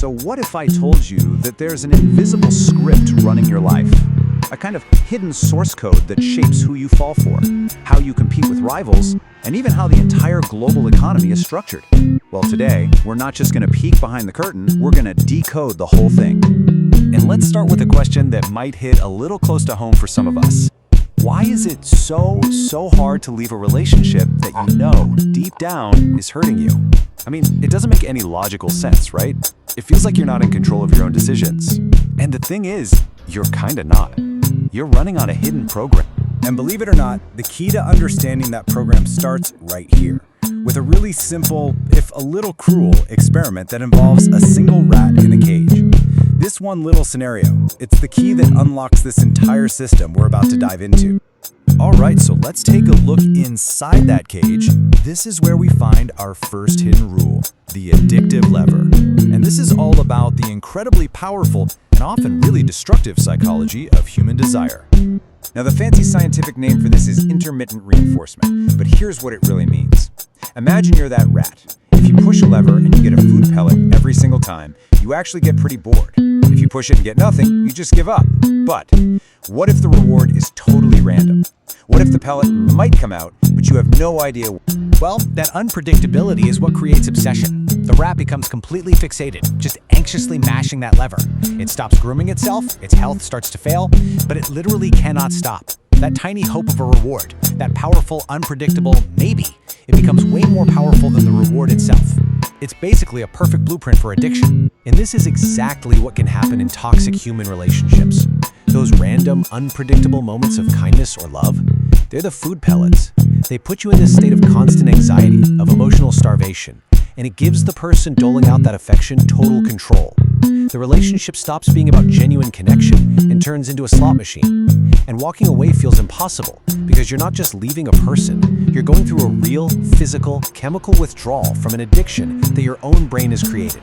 So what if I told you that there's an invisible script running your life? A kind of hidden source code that shapes who you fall for, how you compete with rivals, and even how the entire global economy is structured. Well, today, we're not just going to peek behind the curtain, we're going to decode the whole thing. And let's start with a question that might hit a little close to home for some of us. Why is it so hard to leave a relationship that you know, deep down, is hurting you? I mean, it doesn't make any logical sense, right? It feels like you're not in control of your own decisions. And the thing is, you're kinda not. You're running on a hidden program. And believe it or not, the key to understanding that program starts right here, with a really simple, if a little cruel, experiment that involves a single rat in a cage. This one little scenario, it's the key that unlocks this entire system we're about to dive into. Alright, so let's take a look inside that cage. This is where we find our first hidden rule, the addictive lever. And this is all about the incredibly powerful and often really destructive psychology of human desire. Now, the fancy scientific name for this is intermittent reinforcement, but here's what it really means. Imagine you're that rat. If you push a lever and you get a food pellet every single time, you actually get pretty bored. If you push it and get nothing, you just give up. But what if the reward is totally random? What if the pellet might come out, but you have no idea? Well, that unpredictability is what creates obsession. The rat becomes completely fixated, just anxiously mashing that lever. It stops grooming itself, its health starts to fail, but it literally cannot stop. That tiny hope of a reward, that powerful, unpredictable maybe, it becomes way more powerful than the reward itself. It's basically a perfect blueprint for addiction. And this is exactly what can happen in toxic human relationships. Those random, unpredictable moments of kindness or love, they're the food pellets. They put you in this state of constant anxiety, of emotional starvation, and it gives the person doling out that affection total control. The relationship stops being about genuine connection and turns into a slot machine. And walking away feels impossible because you're not just leaving a person, you're going through a real, physical, chemical withdrawal from an addiction that your own brain has created.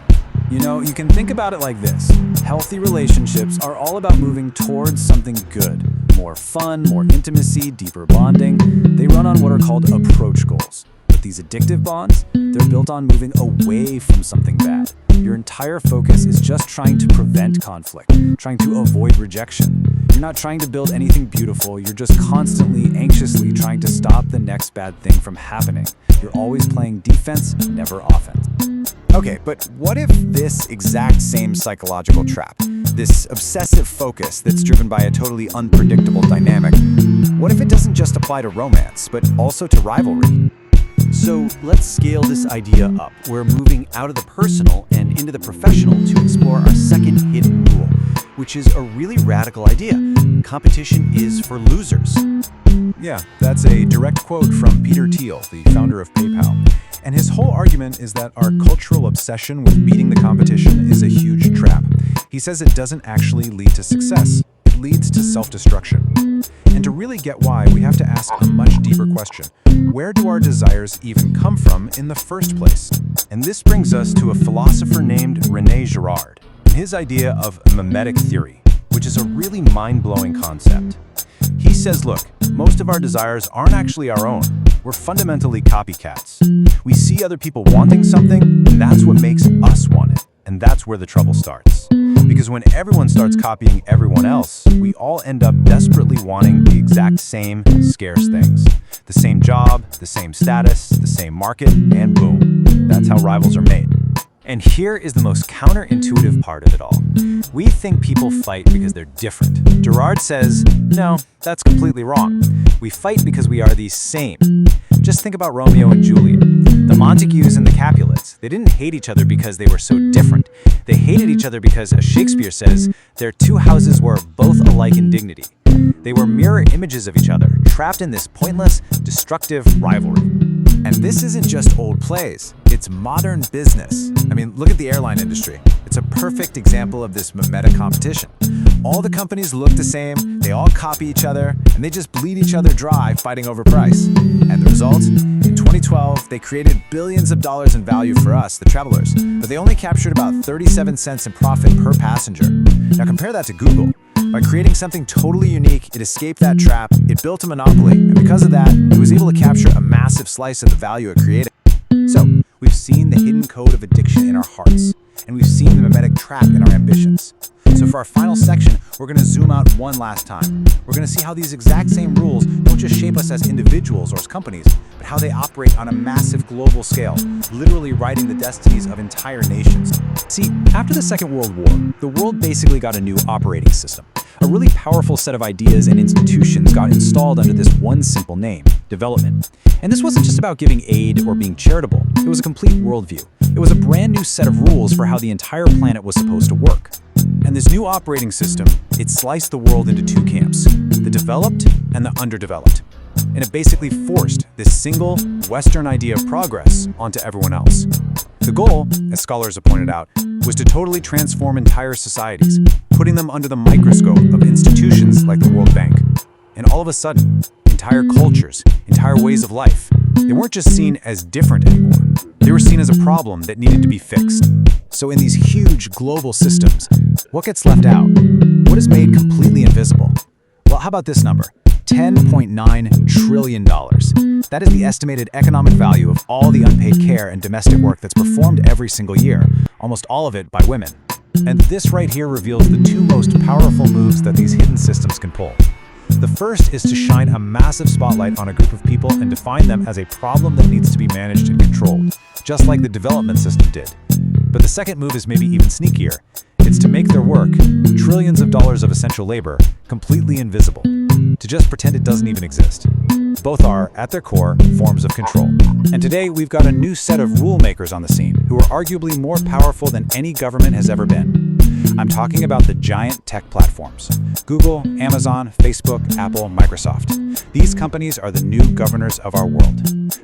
You know, you can think about it like this. Healthy relationships are all about moving towards something good. More fun, more intimacy, deeper bonding. They run on what are called approach goals. But these addictive bonds, they're built on moving away from something bad. Your entire focus is just trying to prevent conflict, trying to avoid rejection. You're not trying to build anything beautiful, you're just constantly, anxiously trying to stop the next bad thing from happening. You're always playing defense, never offense. Okay, but what if this exact same psychological trap, this obsessive focus that's driven by a totally unpredictable dynamic, what if it doesn't just apply to romance, but also to rivalry? So let's scale this idea up. We're moving out of the personal and into the professional to explore our second hidden rule, which is a really radical idea. Competition is for losers. Yeah, that's a direct quote from Peter Thiel, the founder of PayPal. And his whole argument is that our cultural obsession with beating the competition is a huge trap. He says it doesn't actually lead to success. It leads to self-destruction. And to really get why, we have to ask a much deeper question. Where do our desires even come from in the first place? And this brings us to a philosopher named René Girard, and his idea of mimetic theory, which is a really mind-blowing concept. He says, look, most of our desires aren't actually our own. We're fundamentally copycats. We see other people wanting something, and that's what makes us want it. And that's where the trouble starts. Because when everyone starts copying everyone else, we all end up desperately wanting the exact same scarce things. The same job, the same status, the same market, and boom. That's how rivals are made. And here is the most counterintuitive part of it all. We think people fight because they're different. Girard says, no, that's completely wrong. We fight because we are the same. Just think about Romeo and Juliet. The Montagues and the Capulets, they didn't hate each other because they were so different. They hated each other because, as Shakespeare says, their two houses were both alike in dignity. They were mirror images of each other, trapped in this pointless, destructive rivalry. And this isn't just old plays, it's modern business. I mean, look at the airline industry. It's a perfect example of this mimetic competition. All the companies look the same, they all copy each other, and they just bleed each other dry fighting over price. And the result? In 2012, they created billions of dollars in value for us, the travelers, but they only captured about 37 cents in profit per passenger. Now compare that to Google. By creating something totally unique, it escaped that trap, it built a monopoly, and because of that, it was able to capture a massive slice of the value it created. So, We've seen the hidden code of addiction in our hearts, and we've seen the mimetic trap in our ambitions. So for our final section, we're going to zoom out one last time. We're going to see how these exact same rules don't just shape us as individuals or as companies, but how they operate on a massive global scale, literally writing the destinies of entire nations. See, after the Second World War, the world basically got a new operating system. A really powerful set of ideas and institutions got installed under this one simple name, development. And this wasn't just about giving aid or being charitable. It was a complete worldview. It was a brand new set of rules for how the entire planet was supposed to work. And this new operating system, it sliced the world into two camps, the developed and the underdeveloped. And it basically forced this single Western idea of progress onto everyone else. The goal, as scholars have pointed out, was to totally transform entire societies, putting them under the microscope of institutions like the World Bank. And all of a sudden, entire cultures, entire ways of life, they weren't just seen as different anymore. They were seen as a problem that needed to be fixed. So in these huge global systems, what gets left out? What is made completely invisible? Well, how about this number? $10.9 trillion. That is the estimated economic value of all the unpaid care and domestic work that's performed every single year, almost all of it by women. And this right here reveals the two most powerful moves that these hidden systems can pull. The first is to shine a massive spotlight on a group of people and define them as a problem that needs to be managed and controlled, just like the development system did. But the second move is maybe even sneakier. It's to make their work, trillions of dollars of essential labor, completely invisible, to just pretend it doesn't even exist. Both are, at their core, forms of control. And today, we've got a new set of rule makers on the scene who are arguably more powerful than any government has ever been. I'm talking about the giant tech platforms: Google, Amazon, Facebook, Apple, Microsoft. These companies are the new governors of our world.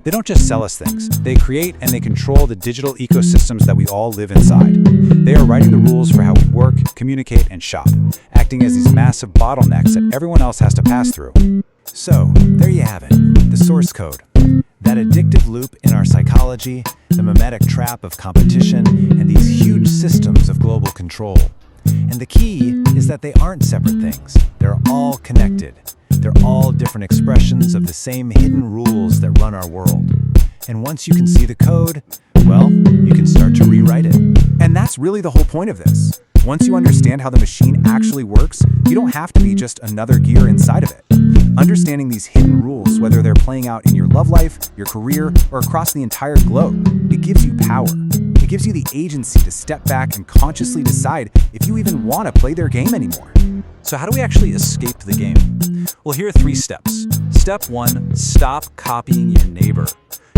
They don't just sell us things. They create and they control the digital ecosystems that we all live inside. They are writing the rules for how we work, communicate, and shop, acting as these massive bottlenecks that everyone else has to pass through. So, there you have it, the source code. That addictive loop in our psychology, the mimetic trap of competition, and these huge systems of global control. And the key is that they aren't separate things. They're all connected. They're all different expressions of the same hidden rules that run our world. And once you can see the code, well, you can start to rewrite it. And that's really the whole point of this. Once you understand how the machine actually works, you don't have to be just another gear inside of it. Understanding these hidden rules, whether they're playing out in your love life, your career, or across the entire globe, it gives you power. It gives you the agency to step back and consciously decide if you even want to play their game anymore. So how do we actually escape the game? Well, here are 3 steps. Step 1, stop copying your neighbor.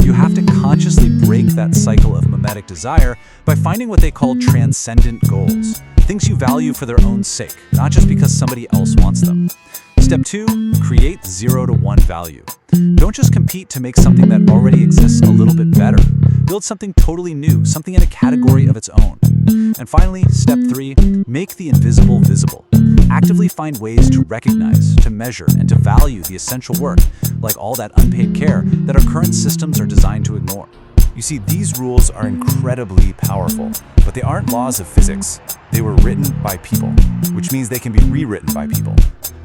You have to consciously break that cycle of mimetic desire by finding what they call transcendent goals. Things you value for their own sake, not just because somebody else wants them. Step 2, create 0 to 1 value. Don't just compete to make something that already exists a little bit better. Build something totally new, something in a category of its own. And finally, step 3, make the invisible visible. Actively find ways to recognize, to measure, and to value the essential work, like all that unpaid care that our current systems are designed to ignore. You see, these rules are incredibly powerful, but they aren't laws of physics. They were written by people, which means they can be rewritten by people.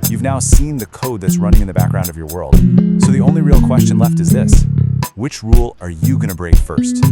You've now seen the code that's running in the background of your world. So the only real question left is this: which rule are you going to break first?